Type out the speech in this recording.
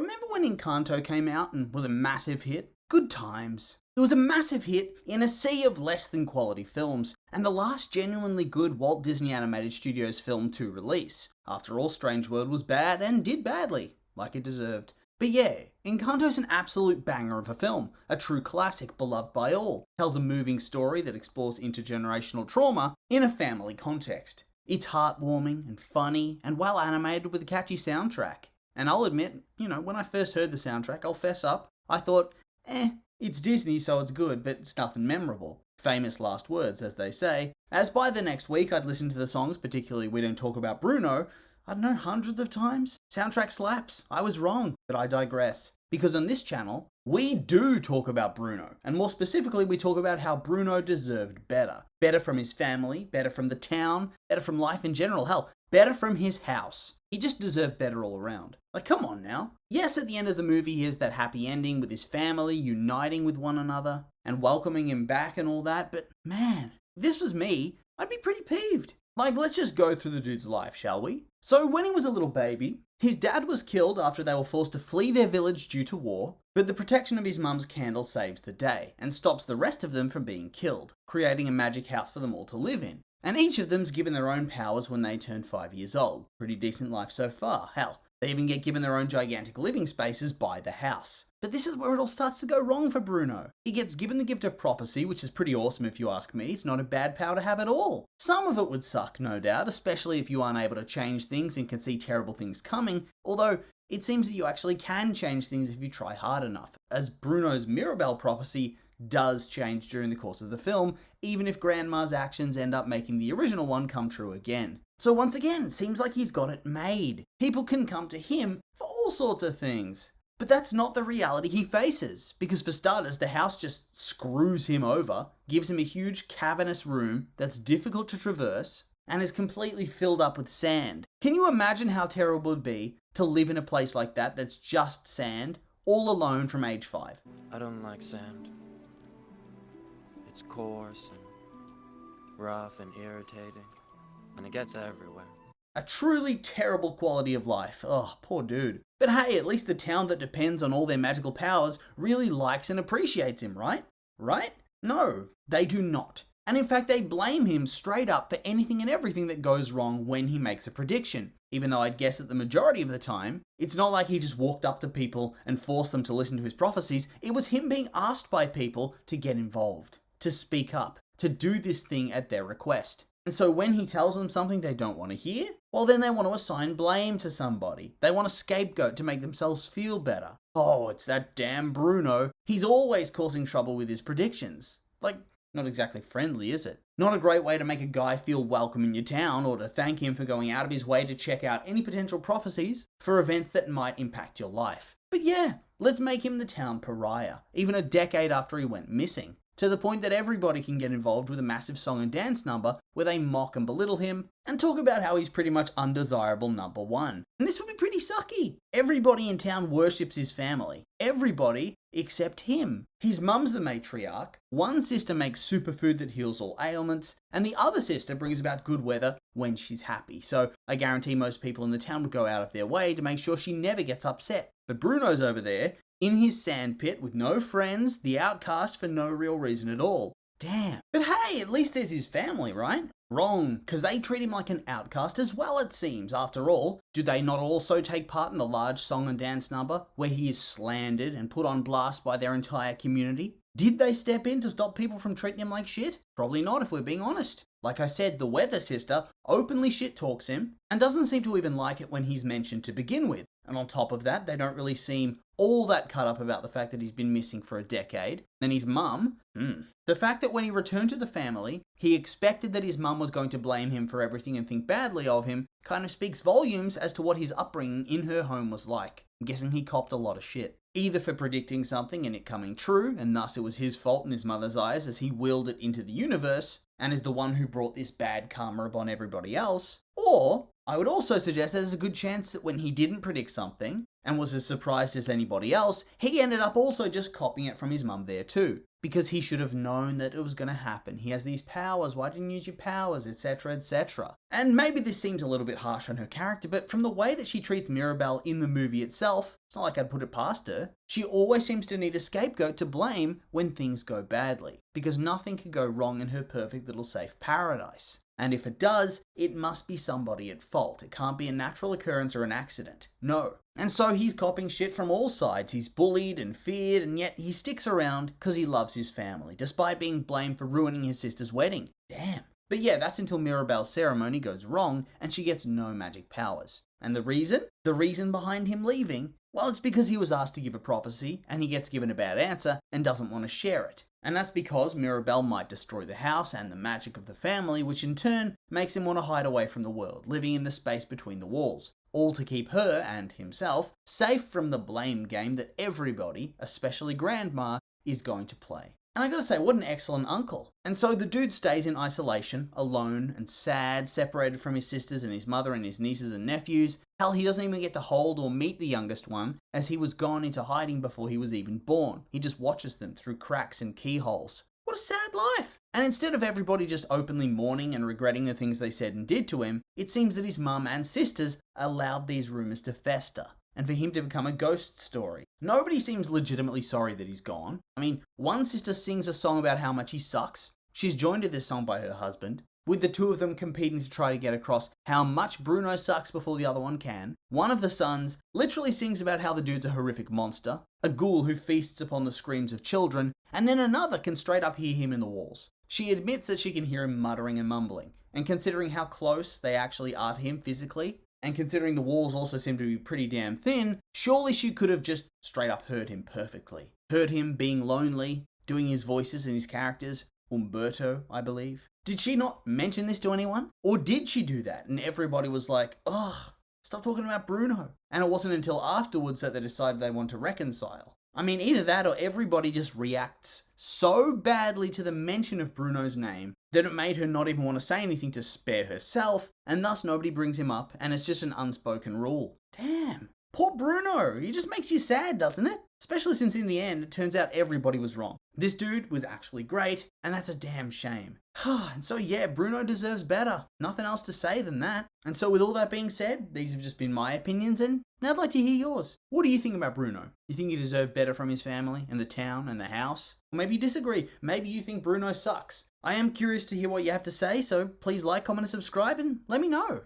remember when Encanto came out and was a massive hit? Good times. It was a massive hit in a sea of less than quality films, and the last genuinely good Walt Disney Animated Studios film to release. After all, Strange World was bad and did badly, like it deserved. But yeah, Encanto's an absolute banger of a film, a true classic beloved by all. Tells a moving story that explores intergenerational trauma in a family context. It's heartwarming and funny and well animated with a catchy soundtrack. And I'll admit, when I first heard the soundtrack, I'll fess up, I thought, it's Disney so it's good, but it's nothing memorable. Famous last words, as they say. As by the next week I'd listen to the songs, particularly We Don't Talk About Bruno, I don't know, hundreds of times. Soundtrack slaps. I was wrong, but I digress. Because on this channel, we do talk about Bruno. And more specifically, we talk about how Bruno deserved better. Better from his family, better from the town, better from life in general. Hell, better from his house. He just deserved better all around. Like, come on now. Yes, at the end of the movie, he has that happy ending with his family uniting with one another and welcoming him back and all that, but man, if this was me, I'd be pretty peeved. Like, let's just go through the dude's life, shall we? So, when he was a little baby, his dad was killed after they were forced to flee their village due to war, but the protection of his mum's candle saves the day and stops the rest of them from being killed, creating a magic house for them all to live in. And each of them's given their own powers when they turn 5 years old. Pretty decent life so far. Hell, they even get given their own gigantic living spaces by the house. But this is where it all starts to go wrong for Bruno. He gets given the gift of prophecy, which is pretty awesome if you ask me. It's not a bad power to have at all. Some of it would suck, no doubt, especially if you aren't able to change things and can see terrible things coming, although it seems that you actually can change things if you try hard enough, as Bruno's Mirabelle prophecy does change during the course of the film, even if Grandma's actions end up making the original one come true again. So once again, seems like he's got it made. People can come to him for all sorts of things. But that's not the reality he faces, because for starters, the house just screws him over, gives him a huge cavernous room that's difficult to traverse, and is completely filled up with sand. Can you imagine how terrible it would be to live in a place like that that's just sand, all alone from age 5? I don't like sand. It's coarse and rough and irritating, and it gets everywhere. A truly terrible quality of life. Oh, poor dude. But hey, at least the town that depends on all their magical powers really likes and appreciates him, right? Right? No, they do not. And in fact, they blame him straight up for anything and everything that goes wrong when he makes a prediction. Even though I'd guess that the majority of the time, it's not like he just walked up to people and forced them to listen to his prophecies. It was him being asked by people to get involved, to speak up, to do this thing at their request. And so when he tells them something they don't want to hear, well then they want to assign blame to somebody. They want a scapegoat to make themselves feel better. Oh, it's that damn Bruno. He's always causing trouble with his predictions. Like, not exactly friendly, is it? Not a great way to make a guy feel welcome in your town, or to thank him for going out of his way to check out any potential prophecies for events that might impact your life. But yeah, let's make him the town pariah, even a decade after he went missing. To the point that everybody can get involved with a massive song and dance number where they mock and belittle him and talk about how he's pretty much undesirable number one. And this would be pretty sucky. Everybody in town worships his family. Everybody except him. His mum's the matriarch, one sister makes superfood that heals all ailments, and the other sister brings about good weather when she's happy. So I guarantee most people in the town would go out of their way to make sure she never gets upset. But Bruno's over there, in his sandpit with no friends, the outcast for no real reason at all. Damn. But hey, at least there's his family, right? Wrong, because they treat him like an outcast as well, it seems. After all, do they not also take part in the large song and dance number where he is slandered and put on blast by their entire community? Did they step in to stop people from treating him like shit? Probably not, if we're being honest. Like I said, the weather sister openly shit talks him and doesn't seem to even like it when he's mentioned to begin with. And on top of that, they don't really seem all that cut up about the fact that he's been missing for a decade. Then his mum, the fact that when he returned to the family, he expected that his mum was going to blame him for everything and think badly of him, kind of speaks volumes as to what his upbringing in her home was like. I'm guessing he copped a lot of shit. Either for predicting something and it coming true, and thus it was his fault in his mother's eyes as he willed it into the universe, and is the one who brought this bad karma upon everybody else, or I would also suggest there's a good chance that when he didn't predict something, and was as surprised as anybody else, he ended up also just copying it from his mum there too. Because he should have known that it was going to happen. He has these powers, why didn't you use your powers, etc, etc. And maybe this seems a little bit harsh on her character, but from the way that she treats Mirabel in the movie itself, it's not like I'd put it past her. She always seems to need a scapegoat to blame when things go badly, because nothing could go wrong in her perfect little safe paradise. And if it does, it must be somebody at fault. It can't be a natural occurrence or an accident. No. And so he's copping shit from all sides. He's bullied and feared, and yet he sticks around because he loves his family, despite being blamed for ruining his sister's wedding. Damn. But yeah, that's until Mirabel's ceremony goes wrong and she gets no magic powers. And the reason? The reason behind him leaving? Well, it's because he was asked to give a prophecy and he gets given a bad answer and doesn't want to share it. And that's because Mirabel might destroy the house and the magic of the family, which in turn makes him want to hide away from the world, living in the space between the walls. All to keep her, and himself, safe from the blame game that everybody, especially Grandma, is going to play. And I gotta say, what an excellent uncle. And so the dude stays in isolation, alone and sad, separated from his sisters and his mother and his nieces and nephews. Hell, he doesn't even get to hold or meet the youngest one, as he was gone into hiding before he was even born. He just watches them through cracks and keyholes. What a sad life. And instead of everybody just openly mourning and regretting the things they said and did to him, it seems that his mum and sisters allowed these rumours to fester, and for him to become a ghost story. Nobody seems legitimately sorry that he's gone. I mean, one sister sings a song about how much he sucks. She's joined to this song by her husband, with the two of them competing to try to get across how much Bruno sucks before the other one can. One of the sons literally sings about how the dude's a horrific monster, a ghoul who feasts upon the screams of children, and then another can straight up hear him in the walls. She admits that she can hear him muttering and mumbling, and considering how close they actually are to him physically, and considering the walls also seem to be pretty damn thin, surely she could have just straight up heard him perfectly. Heard him being lonely, doing his voices and his characters, Umberto, I believe. Did she not mention this to anyone? Or did she do that and everybody was like, ugh, stop talking about Bruno? And it wasn't until afterwards that they decided they want to reconcile. I mean, either that or everybody just reacts so badly to the mention of Bruno's name that it made her not even want to say anything to spare herself, and thus nobody brings him up, and it's just an unspoken rule. Damn. Poor Bruno. He just makes you sad, doesn't it? Especially since in the end, it turns out everybody was wrong. This dude was actually great, and that's a damn shame. And so yeah, Bruno deserves better. Nothing else to say than that. And so with all that being said, these have just been my opinions, and now I'd like to hear yours. What do you think about Bruno? You think he deserved better from his family, and the town, and the house? Or maybe you disagree. Maybe you think Bruno sucks. I am curious to hear what you have to say, so please like, comment, and subscribe, and let me know.